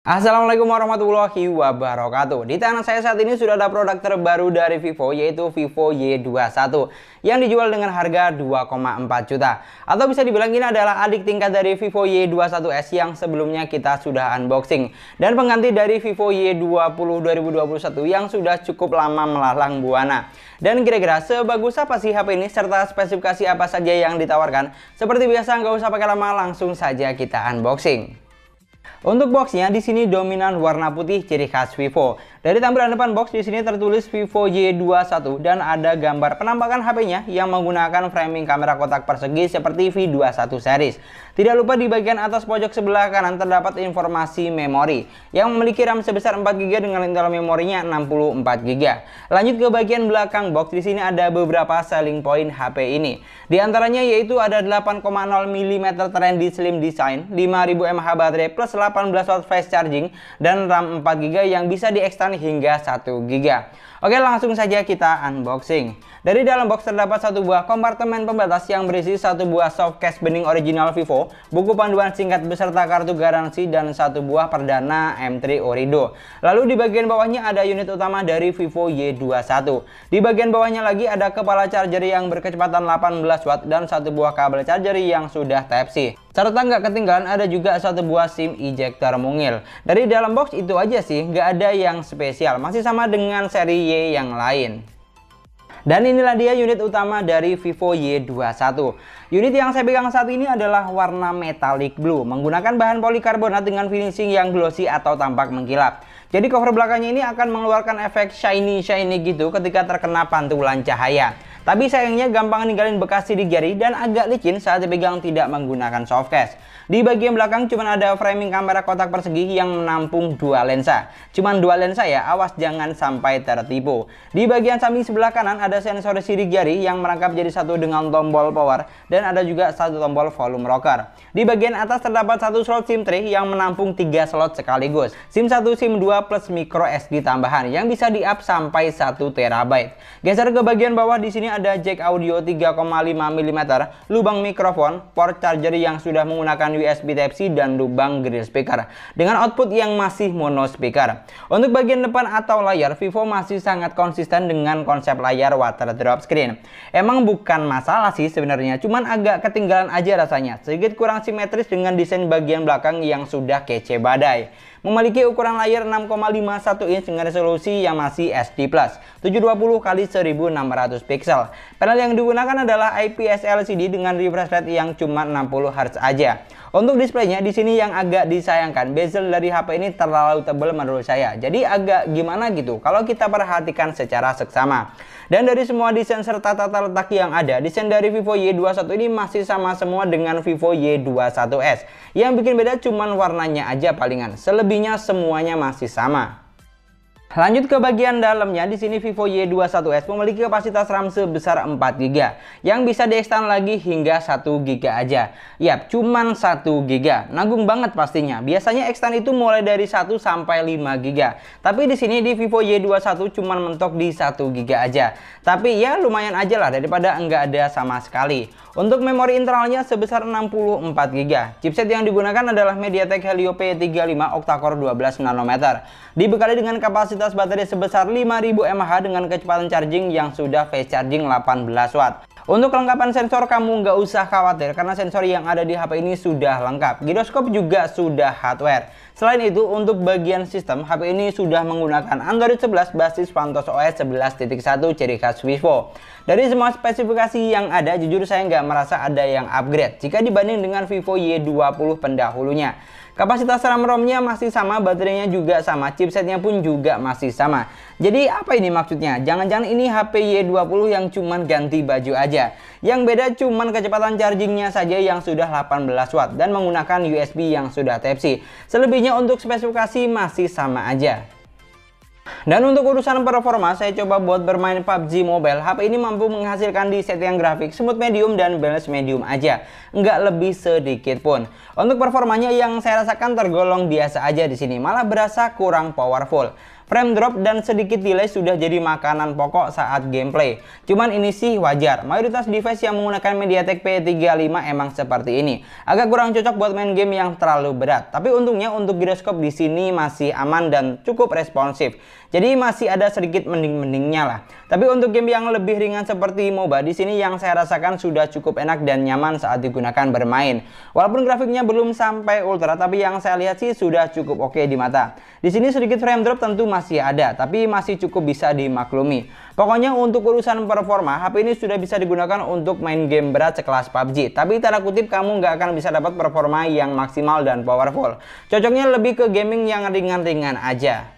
Assalamualaikum warahmatullahi wabarakatuh. Di tangan saya saat ini sudah ada produk terbaru dari Vivo, yaitu Vivo Y21 yang dijual dengan harga 2,4 juta. Atau bisa dibilang ini adalah adik tingkat dari Vivo Y21s yang sebelumnya kita sudah unboxing, dan pengganti dari Vivo Y20 2021 yang sudah cukup lama melalang buana. Dan kira-kira sebagus apa sih HP ini serta spesifikasi apa saja yang ditawarkan? Seperti biasa, nggak usah pakai lama, langsung saja kita unboxing. Untuk boxnya di sini dominan warna putih ciri khas Vivo. Dari tampilan depan box di sini tertulis Vivo Y21 dan ada gambar penampakan HP-nya yang menggunakan framing kamera kotak persegi seperti V21 series. Tidak lupa di bagian atas pojok sebelah kanan terdapat informasi memori yang memiliki RAM sebesar 4GB dengan internal memorinya 64GB. Lanjut ke bagian belakang box, di sini ada beberapa selling point HP ini. Di antaranya yaitu ada 8,0 mm trendy slim design, 5000 mAh baterai plus 18 watt fast charging, dan RAM 4GB yang bisa diekstend hingga 1GB. Oke, langsung saja kita unboxing. Dari dalam box terdapat satu buah kompartemen pembatas yang berisi satu buah soft case bening original Vivo, buku panduan singkat beserta kartu garansi, dan satu buah perdana M3 Orido. Lalu di bagian bawahnya ada unit utama dari Vivo Y21. Di bagian bawahnya lagi ada kepala charger yang berkecepatan 18 watt dan satu buah kabel charger yang sudah Type-C. Serta nggak ketinggalan ada juga satu buah SIM ejector mungil. Dari dalam box itu aja sih, nggak ada yang spesial, masih sama dengan seri Y yang lain. Dan inilah dia unit utama dari Vivo Y21. Unit yang saya pegang saat ini adalah warna metallic blue, menggunakan bahan polikarbonat dengan finishing yang glossy atau tampak mengkilap. Jadi cover belakangnya ini akan mengeluarkan efek shiny gitu ketika terkena pantulan cahaya. Tapi sayangnya gampang ninggalin bekas sidik jari dan agak licin saat dipegang tidak menggunakan soft case. Di bagian belakang cuma ada framing kamera kotak persegi yang menampung dua lensa. Cuman dua lensa ya, awas jangan sampai tertipu. Di bagian samping sebelah kanan ada sensor sidik jari yang merangkap jadi satu dengan tombol power, dan ada juga satu tombol volume rocker. Di bagian atas terdapat satu slot SIM tray yang menampung 3 slot sekaligus. SIM 1, SIM 2 plus micro SD tambahan yang bisa di-up sampai 1 TB. Geser ke bagian bawah, di sini ada jack audio 3,5 mm, lubang mikrofon, port charger yang sudah menggunakan USB Type-C, dan lubang grill speaker dengan output yang masih mono speaker. Untuk bagian depan atau layar, Vivo masih sangat konsisten dengan konsep layar water drop screen. Emang bukan masalah sih sebenarnya, cuman agak ketinggalan aja rasanya, sedikit kurang simetris dengan desain bagian belakang yang sudah kece badai. Memiliki ukuran layar 6,51 inch dengan resolusi yang masih SD+, 720 x 1600 pixel. Panel yang digunakan adalah IPS LCD dengan refresh rate yang cuma 60 Hz aja. Untuk displaynya di sini yang agak disayangkan, bezel dari HP ini terlalu tebal menurut saya. Jadi agak gimana gitu kalau kita perhatikan secara seksama. Dan dari semua desain serta tata letak yang ada, desain dari Vivo Y21 ini masih sama semua dengan Vivo Y21s. Yang bikin beda cuman warnanya aja palingan. Selebihnya semuanya masih sama. Lanjut ke bagian dalamnya, di sini Vivo Y21s memiliki kapasitas RAM sebesar 4GB yang bisa diekstend lagi hingga 1GB aja. Yap, cuman 1GB. Nanggung banget pastinya. Biasanya ekstend itu mulai dari 1 sampai 5GB. Tapi di sini di Vivo Y21 cuman mentok di 1GB aja. Tapi ya lumayan aja lah daripada enggak ada sama sekali. Untuk memori internalnya sebesar 64GB. Chipset yang digunakan adalah MediaTek Helio P35 octa-core 12 nanometer. Dibekali dengan kapasitas baterai sebesar 5000 mAh dengan kecepatan charging yang sudah fast charging 18 watt. Untuk kelengkapan sensor kamu nggak usah khawatir karena sensor yang ada di HP ini sudah lengkap. Giroskop juga sudah hardware. Selain itu, untuk bagian sistem, HP ini sudah menggunakan Android 11 basis Pantos OS 11.1 ciri khas Vivo. Dari semua spesifikasi yang ada, jujur saya nggak merasa ada yang upgrade jika dibanding dengan Vivo Y20 pendahulunya. Kapasitas RAM-ROM-nya masih sama, baterainya juga sama, chipsetnya pun juga masih sama. Jadi apa ini maksudnya? Jangan-jangan ini HP Y20 yang cuman ganti baju aja. Yang beda cuman kecepatan chargingnya saja yang sudah 18 watt dan menggunakan USB yang sudah Type-C. Selebihnya untuk spesifikasi masih sama aja. Dan untuk urusan performa, saya coba buat bermain PUBG Mobile. HP ini mampu menghasilkan di setting grafik smooth medium dan balance medium aja, nggak lebih sedikit pun. Untuk performanya yang saya rasakan tergolong biasa aja di sini, malah berasa kurang powerful. frame drop dan sedikit delay sudah jadi makanan pokok saat gameplay. Cuman ini sih wajar, mayoritas device yang menggunakan MediaTek P35 emang seperti ini. Agak kurang cocok buat main game yang terlalu berat. Tapi untungnya untuk giroskop di sini masih aman dan cukup responsif. Jadi masih ada sedikit mending-mendingnya lah. Tapi untuk game yang lebih ringan seperti MOBA di sini yang saya rasakan sudah cukup enak dan nyaman saat digunakan bermain. Walaupun grafiknya belum sampai ultra, tapi yang saya lihat sih sudah cukup oke di mata. Di sini sedikit frame drop tentu masih ada, tapi masih cukup bisa dimaklumi. Pokoknya untuk urusan performa, HP ini sudah bisa digunakan untuk main game berat sekelas PUBG. Tapi tanda kutip kamu nggak akan bisa dapat performa yang maksimal dan powerful. Cocoknya lebih ke gaming yang ringan-ringan aja.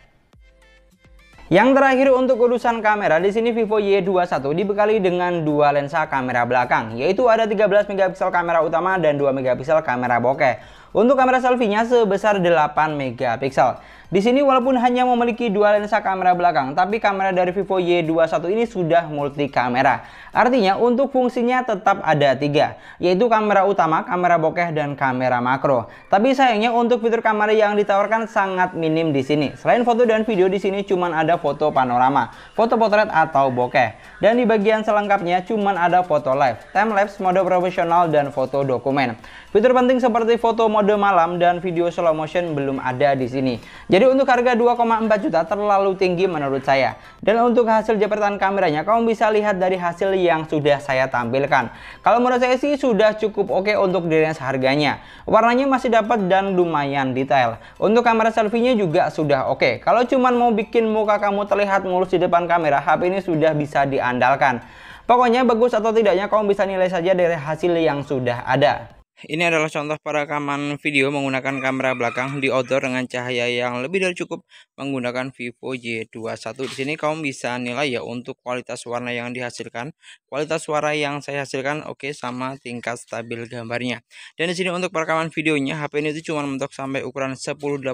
Yang terakhir untuk urusan kamera, di sini Vivo Y21 dibekali dengan dua lensa kamera belakang, yaitu ada 13 megapiksel kamera utama dan 2 megapiksel kamera bokeh. Untuk kamera selfie-nya sebesar 8 megapiksel. Di sini walaupun hanya memiliki dua lensa kamera belakang, tapi kamera dari Vivo Y21 ini sudah multi kamera. Artinya untuk fungsinya tetap ada 3, yaitu kamera utama, kamera bokeh, dan kamera makro. Tapi sayangnya untuk fitur kamera yang ditawarkan sangat minim di sini. Selain foto dan video, di sini cuma ada foto panorama, foto potret atau bokeh. Dan di bagian selengkapnya cuma ada foto live, time lapse, mode profesional, dan foto dokumen. Fitur penting seperti foto mode malam dan video slow motion belum ada di sini. Jadi untuk harga 2,4 juta terlalu tinggi menurut saya. Dan untuk hasil jepretan kameranya kamu bisa lihat dari hasil yang sudah saya tampilkan. Kalau menurut saya sih sudah cukup oke untuk di range harganya. Warnanya masih dapat dan lumayan detail. Untuk kamera selfie-nya juga sudah oke. Kalau cuman mau bikin muka kamu terlihat mulus di depan kamera, HP ini sudah bisa diandalkan. Pokoknya bagus atau tidaknya kamu bisa nilai saja dari hasil yang sudah ada. Ini adalah contoh perekaman video menggunakan kamera belakang di outdoor dengan cahaya yang lebih dari cukup menggunakan Vivo Y21. Di sini kamu bisa nilai ya untuk kualitas warna yang dihasilkan, kualitas suara yang saya hasilkan oke, sama tingkat stabil gambarnya. Dan di sini untuk perekaman videonya HP ini itu cuma mentok sampai ukuran 1080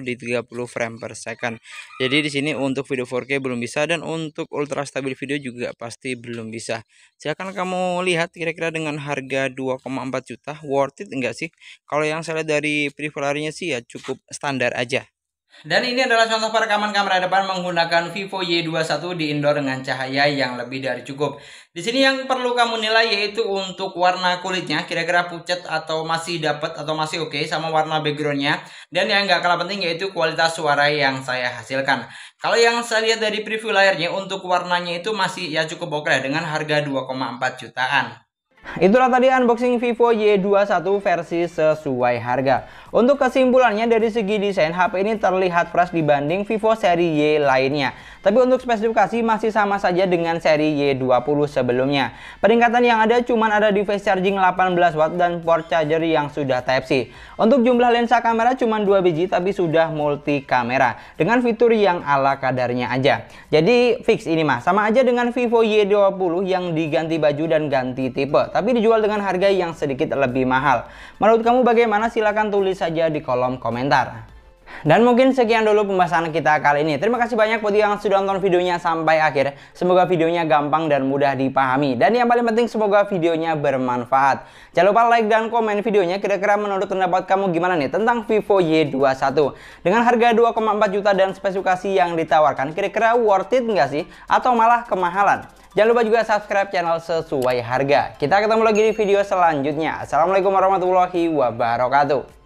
di 30 frame per second. Jadi di sini untuk video 4K belum bisa dan untuk ultra stabil video juga pasti belum bisa. Silahkan kamu lihat kira-kira dengan harga 2,4 juta worth it enggak sih? Kalau yang saya lihat dari preview layarnya sih ya cukup standar aja. Dan ini adalah contoh perekaman kamera depan menggunakan Vivo Y21 di indoor dengan cahaya yang lebih dari cukup. Di sini yang perlu kamu nilai yaitu untuk warna kulitnya, kira-kira pucat atau masih dapat atau masih oke, sama warna backgroundnya. Dan yang nggak kalah penting yaitu kualitas suara yang saya hasilkan. Kalau yang saya lihat dari preview layarnya untuk warnanya itu masih ya cukup oke dengan harga 2,4 jutaan. Itulah tadi unboxing Vivo Y21 versi sesuai harga. Untuk kesimpulannya dari segi desain, HP ini terlihat fresh dibanding Vivo seri Y lainnya. Tapi untuk spesifikasi masih sama saja dengan seri Y20 sebelumnya. Peningkatan yang ada cuma ada device charging 18 watt dan port charger yang sudah Type-C. Untuk jumlah lensa kamera cuma 2 biji tapi sudah multi kamera dengan fitur yang ala kadarnya aja. Jadi fix ini mah sama aja dengan Vivo Y20 yang diganti baju dan ganti tipe, tapi dijual dengan harga yang sedikit lebih mahal. Menurut kamu bagaimana? Silahkan tulis saja di kolom komentar. Dan mungkin sekian dulu pembahasan kita kali ini. Terima kasih banyak buat yang sudah nonton videonya sampai akhir. Semoga videonya gampang dan mudah dipahami. Dan yang paling penting semoga videonya bermanfaat. Jangan lupa like dan komen videonya. Kira-kira menurut pendapat kamu gimana nih tentang Vivo Y21? Dengan harga 2,4 juta dan spesifikasi yang ditawarkan, kira-kira worth it nggak sih? Atau malah kemahalan? Jangan lupa juga subscribe channel sesuai harga. Kita ketemu lagi di video selanjutnya. Assalamualaikum warahmatullahi wabarakatuh.